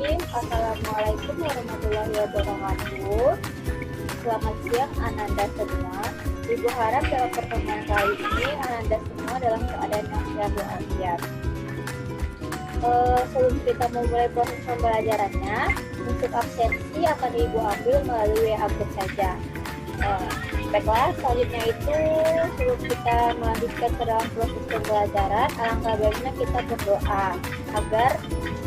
Bismillahirrahmanirrahim. Assalamualaikum warahmatullahi wabarakatuh. Selamat siang Ananda semua. Ibu harap dalam pertemuan kali ini Ananda semua dalam keadaan yang sehat walafiat. Sebelum kita memulai proses pembelajarannya, untuk absensi akan Ibu ambil melalui WA Group saja. Baiklah, selanjutnya itu sebelum kita melanjutkan ke dalam proses pembelajaran, alangkah baiknya kita berdoa agar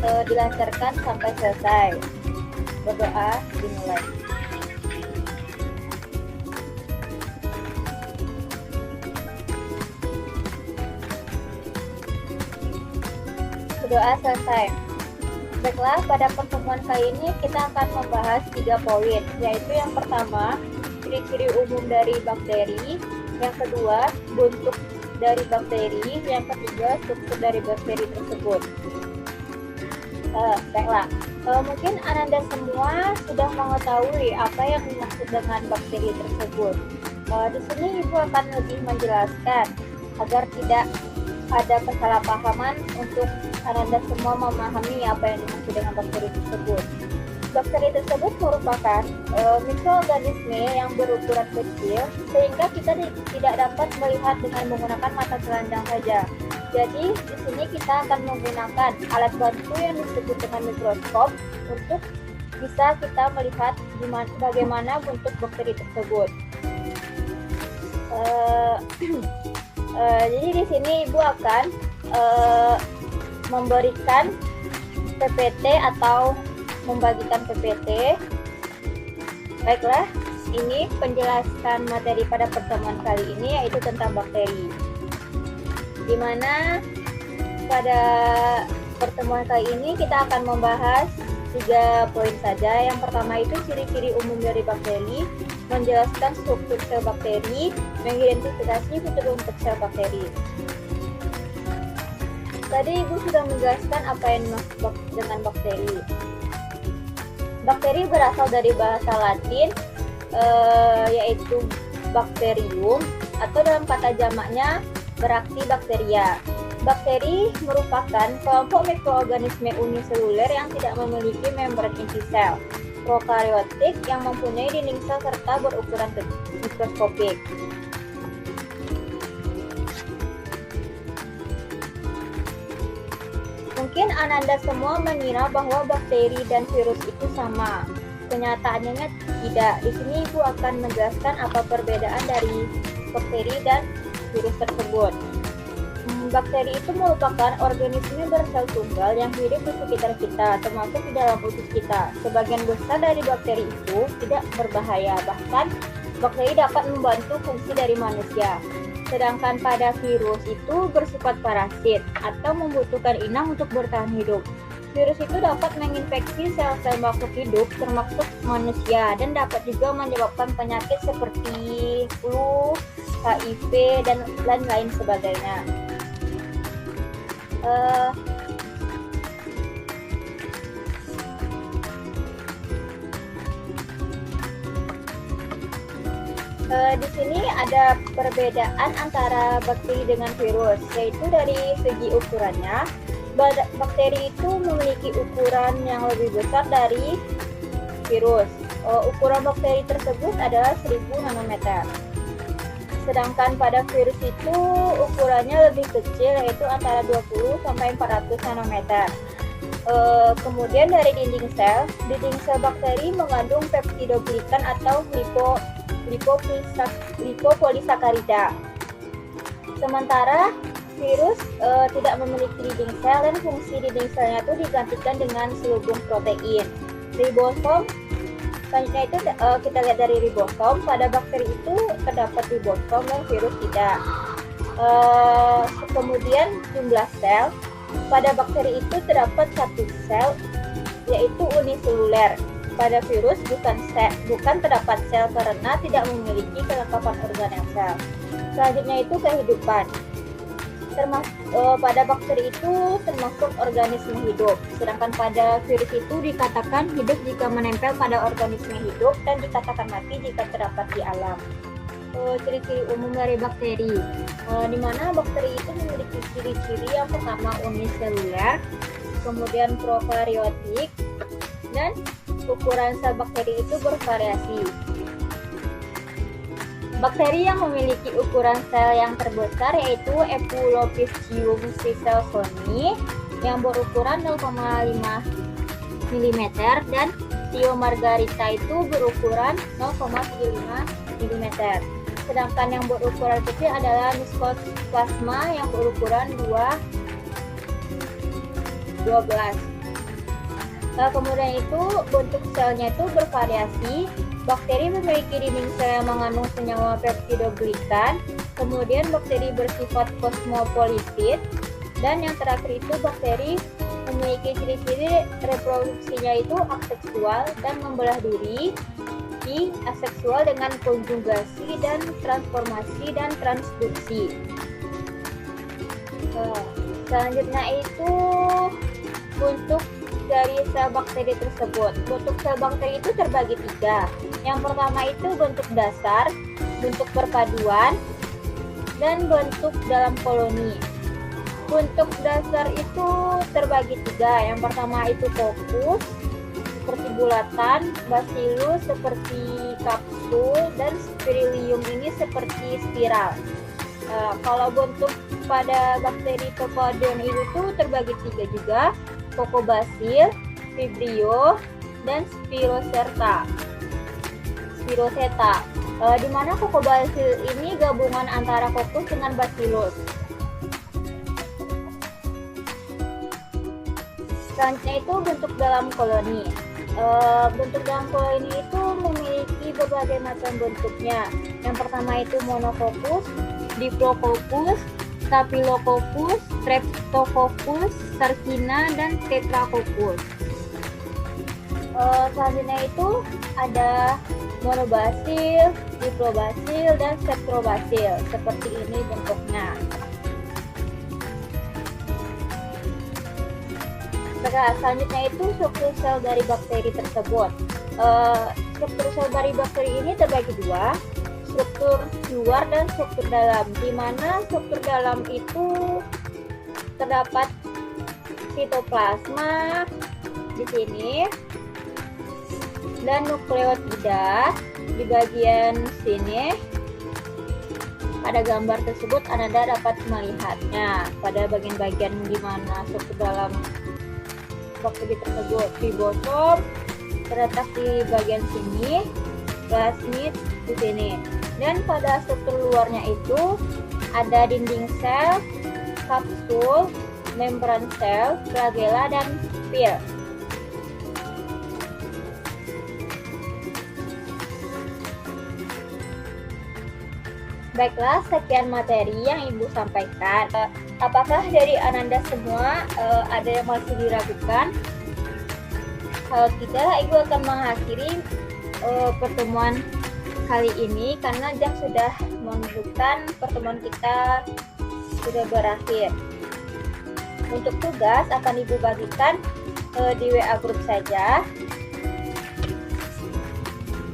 dilancarkan sampai selesai. Berdoa dimulai. Berdoa selesai. Baiklah, pada pertemuan kali ini kita akan membahas 3 poin, yaitu yang pertama, ciri-ciri umum dari bakteri, yang kedua, bentuk dari bakteri, yang ketiga, struktur dari bakteri tersebut. Baiklah, mungkin Ananda semua sudah mengetahui apa yang dimaksud dengan bakteri tersebut. Di sini Ibu akan lebih menjelaskan agar tidak ada kesalahpahaman untuk Ananda semua memahami apa yang dimaksud dengan bakteri tersebut. Bakteri tersebut merupakan mikroorganisme yang berukuran kecil sehingga kita tidak dapat melihat dengan menggunakan mata telanjang saja. Jadi di sini kita akan menggunakan alat bantu yang disebut dengan mikroskop untuk bisa kita melihat bagaimana bentuk bakteri tersebut. Jadi di sini Ibu akan memberikan PPT atau membagikan PPT. Baiklah, ini penjelasan materi pada pertemuan kali ini yaitu tentang bakteri. Di mana pada pertemuan kali ini kita akan membahas 3 poin saja. Yang pertama itu ciri-ciri umum dari bakteri, menjelaskan struktur sel bakteri, mengidentifikasi bentuk sel bakteri. Tadi Ibu sudah menjelaskan apa yang dimaksud dengan bakteri. Bakteri berasal dari bahasa Latin yaitu bacterium, atau dalam kata jamaknya berarti bakteria. Bakteri merupakan kelompok mikroorganisme uniseluler yang tidak memiliki membran inti sel, prokaryotik yang mempunyai dinding sel serta berukuran mikroskopik. Mungkin Ananda semua mengira bahwa bakteri dan virus itu sama. Kenyataannya tidak. Di sini Ibu akan menjelaskan apa perbedaan dari bakteri dan virus tersebut. Bakteri itu merupakan organisme bersel tunggal yang hidup di sekitar kita, termasuk di dalam usus kita. Sebagian besar dari bakteri itu tidak berbahaya, bahkan bakteri dapat membantu fungsi dari manusia. Sedangkan pada virus itu bersifat parasit atau membutuhkan inang untuk bertahan hidup. Virus itu dapat menginfeksi sel-sel makhluk hidup termasuk manusia dan dapat juga menyebabkan penyakit seperti flu, HIV, dan lain-lain sebagainya. Di sini ada perbedaan antara bakteri dengan virus, yaitu dari segi ukurannya. Bakteri itu memiliki ukuran yang lebih besar dari virus. Ukuran bakteri tersebut adalah 1000 nanometer. Sedangkan pada virus itu ukurannya lebih kecil, yaitu antara 20 sampai 400 nanometer. Kemudian dari dinding sel bakteri mengandung peptidoglikan atau lipopolisakarida. Sementara virus tidak memiliki dinding sel dan fungsi dinding selnya itu digantikan dengan selubung protein. Ribosom, selanjutnya itu kita lihat dari ribosom. Pada bakteri itu terdapat ribosom dan virus tidak. Kemudian jumlah sel, pada bakteri itu terdapat 1 sel yaitu uniseluler. Pada virus bukan terdapat sel karena tidak memiliki kelengkapan organel sel. Selanjutnya itu kehidupan. Pada bakteri itu termasuk organisme hidup, sedangkan pada virus itu dikatakan hidup jika menempel pada organisme hidup dan dikatakan mati jika terdapat di alam. Ciri-ciri umum dari bakteri, di mana bakteri itu memiliki ciri-ciri yang pertama uniseluler, kemudian prokaryotik, dan ukuran sel bakteri itu bervariasi. Bakteri yang memiliki ukuran sel yang terbesar yaitu Epulopiscium cicelsoni yang berukuran 0,5 mm dan Thiomargarita itu berukuran 0,75 mm. Sedangkan yang berukuran kecil adalah Mycoplasma yang berukuran 12. Kemudian itu bentuk selnya itu bervariasi. Bakteri memiliki dinding sel yang mengandung senyawa peptidoglikan. Kemudian bakteri bersifat kosmopolitit. Dan yang terakhir itu bakteri memiliki ciri-ciri reproduksinya itu aseksual dan membelah diri di aseksual dengan konjugasi dan transformasi dan transduksi. Selanjutnya itu bentuk dari sel bakteri tersebut. Bentuk sel bakteri itu terbagi 3. Yang pertama itu bentuk dasar, bentuk perpaduan, dan bentuk dalam koloni. Bentuk dasar itu terbagi 3. Yang pertama itu fokus, seperti bulatan, bacillus seperti kapsul, dan spirillum ini seperti spiral. Kalau bentuk pada bakteri perpaduan itu terbagi 3 juga, Kokobacil, Vibrio, dan Spiroseta. Di mana Kokobacil ini gabungan antara Coccus dengan Bacillus. Selanjutnya itu bentuk dalam koloni. Bentuk dalam koloni itu memiliki berbagai macam bentuknya. Yang pertama itu Monococcus, Diplococcus, Staphylococcus, Streptococcus, Sarcina, dan Tetracoccus. Selanjutnya itu ada Monobacil, Diplobacil, dan Streptobacil. Seperti ini bentuknya. Selanjutnya itu struktur sel dari bakteri tersebut. Struktur sel dari bakteri ini terbagi 2. Struktur luar dan struktur dalam, di mana struktur dalam itu terdapat sitoplasma di sini dan nukleotida di bagian sini. Pada gambar tersebut Anda dapat melihatnya pada bagian-bagian di mana struktur dalam bakteri tersebut. Ribosom terletak di bagian sini, plasmid di sini. Dan pada struktur luarnya itu ada dinding sel, kapsul, membran sel, flagella, dan pil. Baiklah, sekian materi yang Ibu sampaikan. Apakah dari Ananda semua ada yang masih diragukan? Kalau tidak, Ibu akan mengakhiri pertemuan kali ini karena jam sudah menunjukkan pertemuan kita sudah berakhir. Untuk tugas akan Ibu bagikan di WA grup saja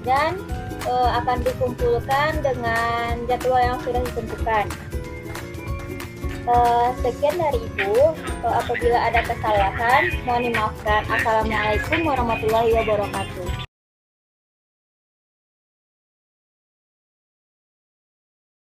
dan akan dikumpulkan dengan jadwal yang sudah ditentukan. Sekian dari Ibu. Apabila ada kesalahan, mohon dimaafkan. Assalamualaikum warahmatullahi wabarakatuh.